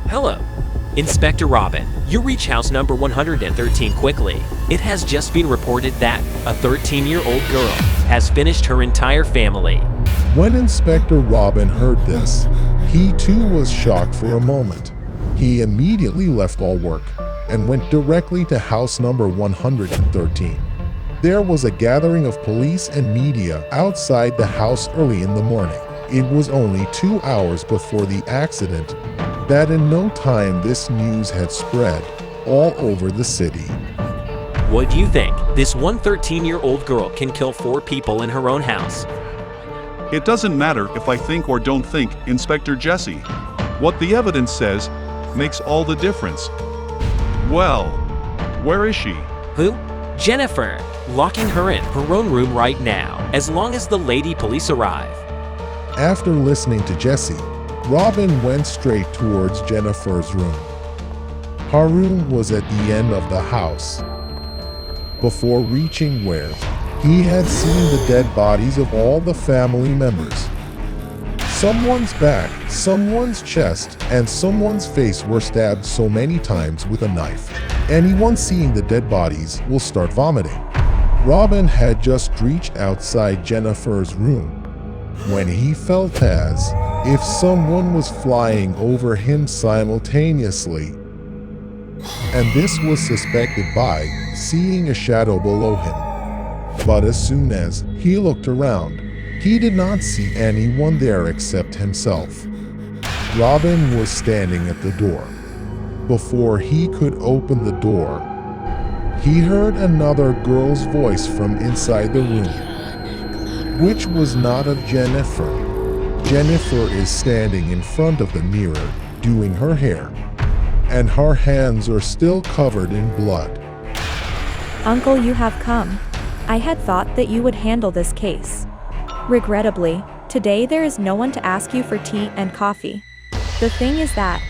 Hello, Inspector Robin. You reach house number 113 quickly. It has just been reported that a 13-year-old girl has finished her entire family. When Inspector Robin heard this, he too was shocked for a moment. He immediately left all work and went directly to house number 113. There was a gathering of police and media outside the house early in the morning. It was only 2 hours before the accident that in no time this news had spread all over the city. What do you think? This 13-year-old girl can kill 4 people in her own house. It doesn't matter if I think or don't think, Inspector Jesse. What the evidence says makes all the difference. Well, where is she? Who? Jennifer. Locking her in her own room right now, as long as the lady police arrive. After listening to Jesse, Robin went straight towards Jennifer's room. Her room was at the end of the house. Before reaching where he had seen the dead bodies of all the family members. Someone's back, someone's chest, and someone's face were stabbed so many times with a knife. Anyone seeing the dead bodies will start vomiting. Robin had just reached outside Jennifer's room when he felt as if someone was flying over him simultaneously. And this was suspected by seeing a shadow below him. But as soon as he looked around, he did not see anyone there except himself. Robin was standing at the door. Before he could open the door, he heard another girl's voice from inside the room, which was not of Jennifer. Jennifer is standing in front of the mirror doing her hair, and her hands are still covered in blood. Uncle, you have come. I had thought that you would handle this case. Regrettably, today there is no one to ask you for tea and coffee. The thing is that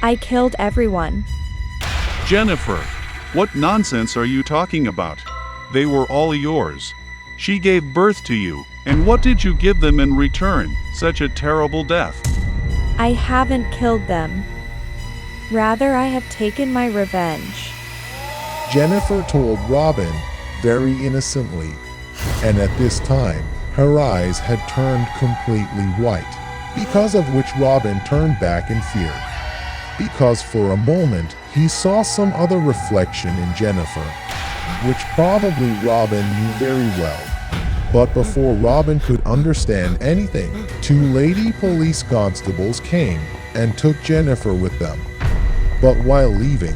I killed everyone. Jennifer, what nonsense are you talking about? They were all yours. She gave birth to you, and what did you give them in return? Such a terrible death. I haven't killed them. Rather, I have taken my revenge. Jennifer told Robin very innocently, and at this time, her eyes had turned completely white, because of which Robin turned back in fear. Because for a moment, he saw some other reflection in Jennifer, which probably Robin knew very well. But before Robin could understand anything, 2 lady police constables came and took Jennifer with them. But while leaving,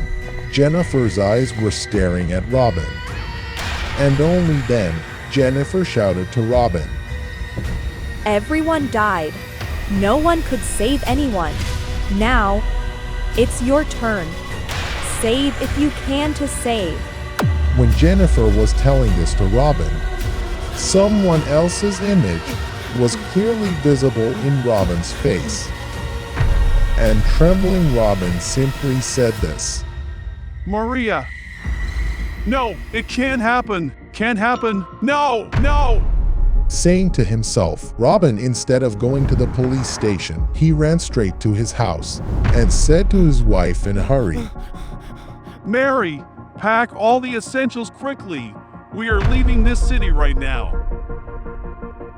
Jennifer's eyes were staring at Robin. And only then, Jennifer shouted to Robin, Everyone died. No one could save anyone. Now, it's your turn. Save if you can to save. When Jennifer was telling this to Robin, someone else's image was clearly visible in Robin's face. And trembling Robin simply said this, Maria! No, it can't happen! Can't happen! No! No! Saying to himself, Robin, instead of going to the police station, he ran straight to his house and said to his wife in a hurry, Mary, pack all the essentials quickly. We are leaving this city right now.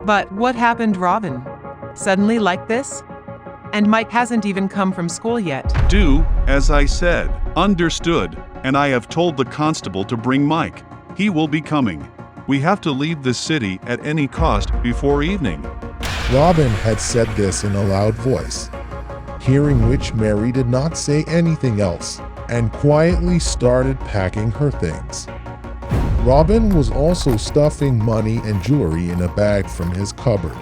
But what happened, Robin? Suddenly like this? And Mike hasn't even come from school yet. Do as I said. Understood. And I have told the constable to bring Mike. He will be coming. We have to leave this city at any cost before evening. Robin had said this in a loud voice, hearing which Mary did not say anything else and quietly started packing her things. Robin was also stuffing money and jewelry in a bag from his cupboard.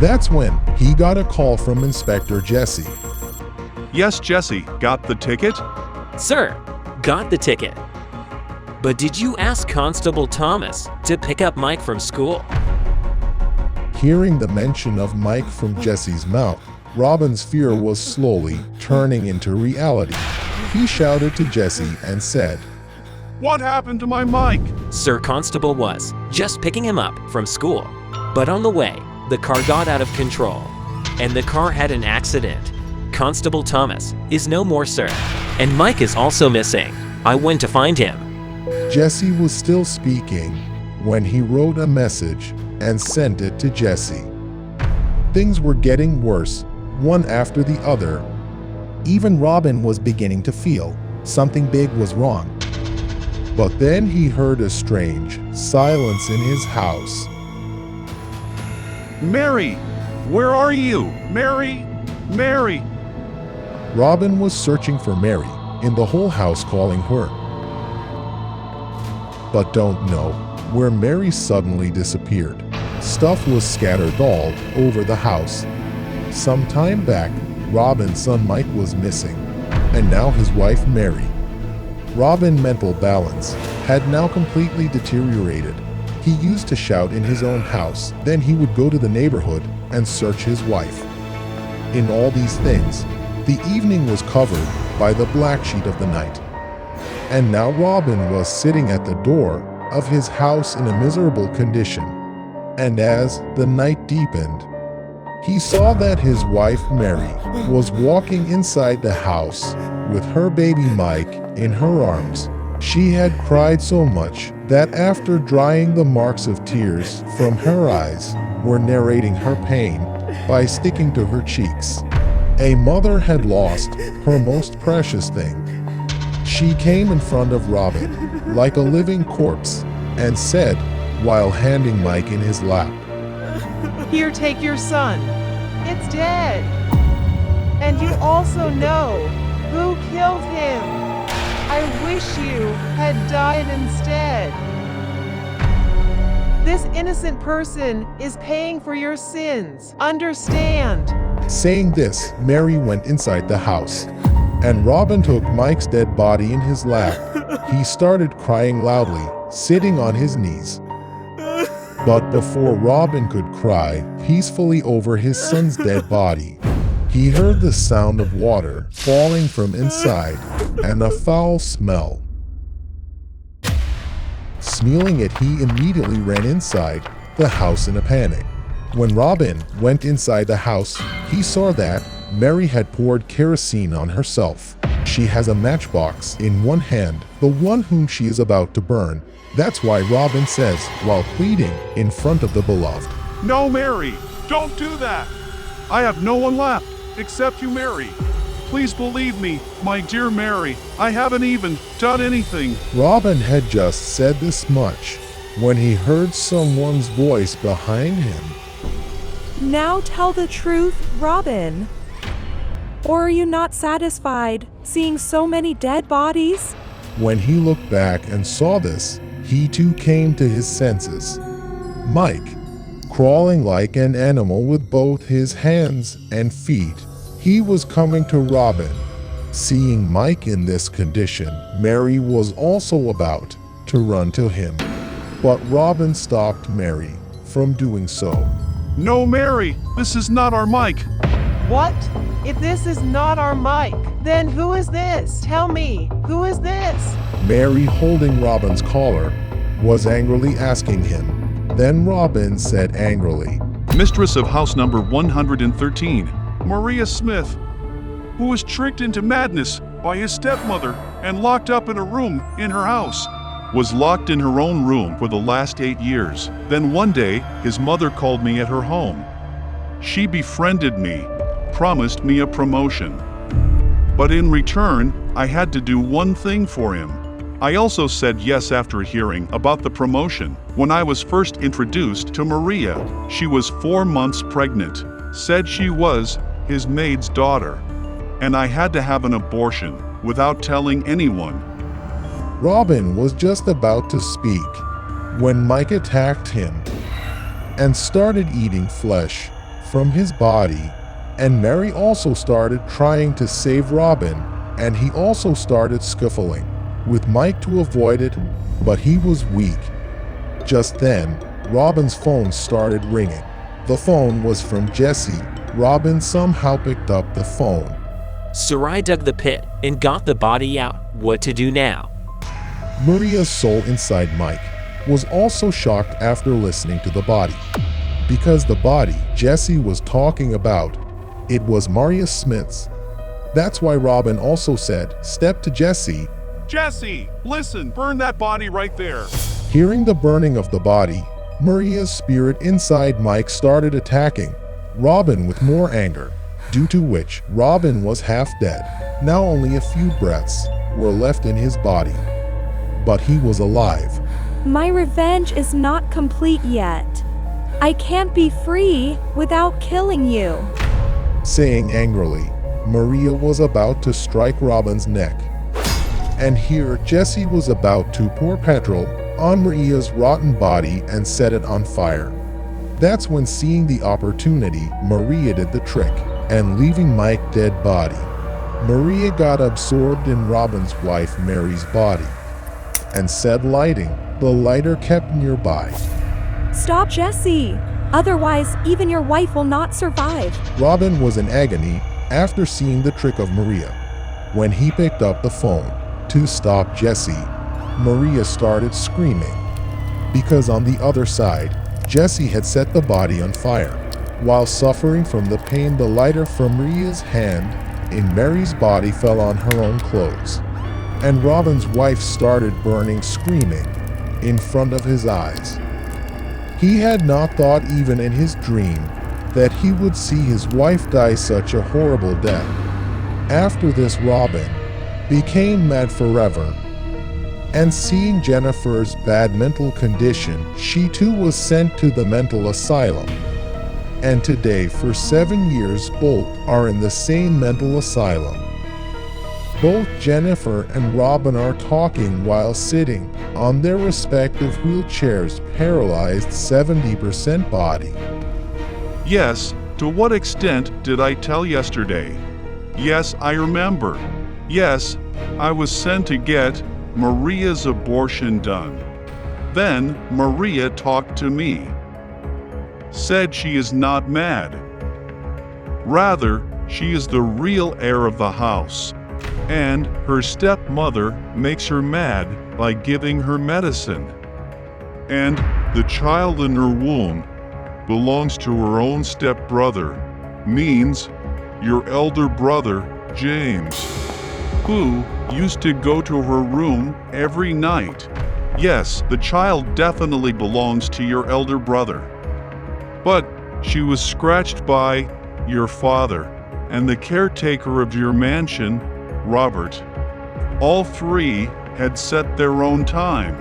That's when he got a call from Inspector Jesse. Yes, Jesse, got the ticket? Sir, got the ticket. But did you ask Constable Thomas to pick up Mike from school? Hearing the mention of Mike from Jesse's mouth, Robin's fear was slowly turning into reality. He shouted to Jesse and said, What happened to my Mike? Sir Constable was just picking him up from school. But on the way, the car got out of control. and the car had an accident. Constable Thomas is no more, sir. And Mike is also missing. I went to find him. Jesse was still speaking when he wrote a message and sent it to Jesse. Things were getting worse, one after the other. Even Robin was beginning to feel something big was wrong. But then he heard a strange silence in his house. Mary, where are you? Mary, Mary. Robin was searching for Mary in the whole house, calling her, but don't know where Mary suddenly disappeared. Stuff was scattered all over the house. Some time back, Robin's son Mike was missing, and now his wife Mary. Robin's mental balance had now completely deteriorated. He used to shout in his own house, then he would go to the neighborhood and search his wife. In all these things, the evening was covered by the black sheet of the night. And now Robin was sitting at the door of his house in a miserable condition. And as the night deepened, he saw that his wife Mary was walking inside the house with her baby Mike in her arms. She had cried so much that after drying the marks of tears from her eyes, were narrating her pain by sticking to her cheeks. A mother had lost her most precious thing. She came in front of Robin like a living corpse and said, while handing Mike in his lap, Here, take your son. It's dead. And you also know who killed him. I wish you had died instead. This innocent person is paying for your sins. Understand? Saying this, Mary went inside the house, and Robin took Mike's dead body in his lap. He started crying loudly, sitting on his knees. But before Robin could cry peacefully over his son's dead body, he heard the sound of water falling from inside and a foul smell. Smelling it, he immediately ran inside the house in a panic. When Robin went inside the house, he saw that Mary had poured kerosene on herself. She has a matchbox in one hand, the one whom she is about to burn. That's why Robin says, while pleading in front of the beloved, No, Mary, don't do that. I have no one left except you, Mary. Please believe me, my dear Mary. I haven't even done anything. Robin had just said this much when he heard someone's voice behind him. Now tell the truth, Robin. Or are you not satisfied seeing so many dead bodies? When he looked back and saw this, he too came to his senses. Mike, crawling like an animal with both his hands and feet, he was coming to Robin. Seeing Mike in this condition, Mary was also about to run to him. But Robin stopped Mary from doing so. No, Mary, this is not our Mike. What? If this is not our Mike, then who is this? Tell me, who is this? Mary, holding Robin's collar, was angrily asking him. Then Robin said angrily, Mistress of house number 113, Maria Smith, who was tricked into madness by his stepmother and locked up in a room in her house, was locked in her own room for the last 8 years. Then one day, his mother called me at her home. She befriended me, promised me a promotion. But in return, I had to do one thing for him. I also said yes after hearing about the promotion. When I was first introduced to Maria, she was 4 months pregnant, said she was his maid's daughter, and I had to have an abortion without telling anyone. Robin was just about to speak when Mike attacked him and started eating flesh from his body, and Mary also started trying to save Robin, and he also started scuffling with Mike to avoid it, but he was weak. Just then, Robin's phone started ringing. The phone was from Jesse. Robin somehow picked up the phone. Sarai dug the pit and got the body out. What to do now? Maria's soul inside Mike was also shocked after listening to the body, because the body Jesse was talking about It was Maria Smith's. That's why Robin also said, "Step to Jesse." Jesse, listen, burn that body right there. Hearing the burning of the body, Maria's spirit inside Mike started attacking Robin with more anger, due to which Robin was half dead. Now only a few breaths were left in his body, but he was alive. My revenge is not complete yet. I can't be free without killing you. Saying angrily, Maria was about to strike Robin's neck. And here Jesse was about to pour petrol on Maria's rotten body and set it on fire. That's when, seeing the opportunity, Maria did the trick, and leaving Mike's dead body, Maria got absorbed in Robin's wife Mary's body, and said, lighting the lighter kept nearby. Stop, Jesse. Otherwise, even your wife will not survive. Robin was in agony after seeing the trick of Maria. When he picked up the phone to stop Jesse, Maria started screaming, because on the other side, Jesse had set the body on fire. While suffering from the pain, the lighter from Maria's hand in Mary's body fell on her own clothes, and Robin's wife started burning, screaming in front of his eyes. He had not thought even in his dream that he would see his wife die such a horrible death. After this, Robin became mad forever, and seeing Jennifer's bad mental condition, she too was sent to the mental asylum. And today, for 7 years, both are in the same mental asylum. Both Jennifer and Robin are talking while sitting on their respective wheelchairs, paralyzed 70% body. Yes, to what extent did I tell yesterday? Yes, I remember. Yes, I was sent to get Maria's abortion done. Then Maria talked to me. Said she is not mad. Rather, she is the real heir of the house. And her stepmother makes her mad by giving her medicine. And the child in her womb belongs to her own stepbrother, means your elder brother, James, who used to go to her room every night. Yes, the child definitely belongs to your elder brother. But she was scratched by your father and the caretaker of your mansion, Robert. All three had set their own time.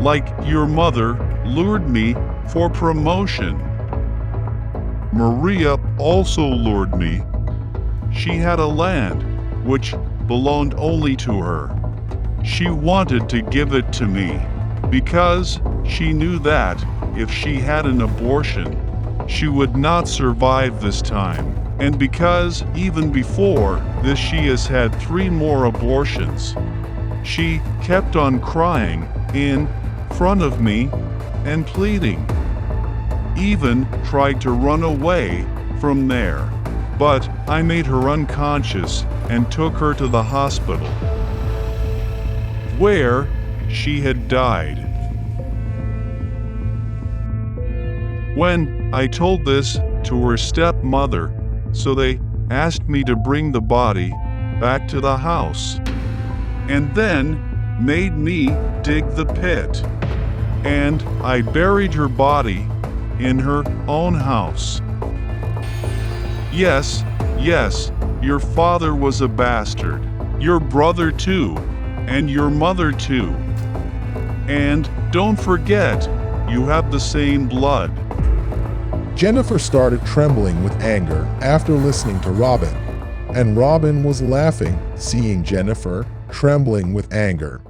Like your mother lured me for promotion. Maria also lured me. She had a land which belonged only to her. She wanted to give it to me because she knew that if she had an abortion, she would not survive this time. And because even before this she has had 3 more abortions. She kept on crying in front of me and pleading. Even tried to run away from there. But I made her unconscious and took her to the hospital, where she had died. When I told this to her stepmother, so they asked me to bring the body back to the house, and then made me dig the pit, and I buried her body in her own house. Yes, yes, your father was a bastard, your brother too, and your mother too. And don't forget, you have the same blood. Jennifer started trembling with anger after listening to Robin, and Robin was laughing, seeing Jennifer trembling with anger.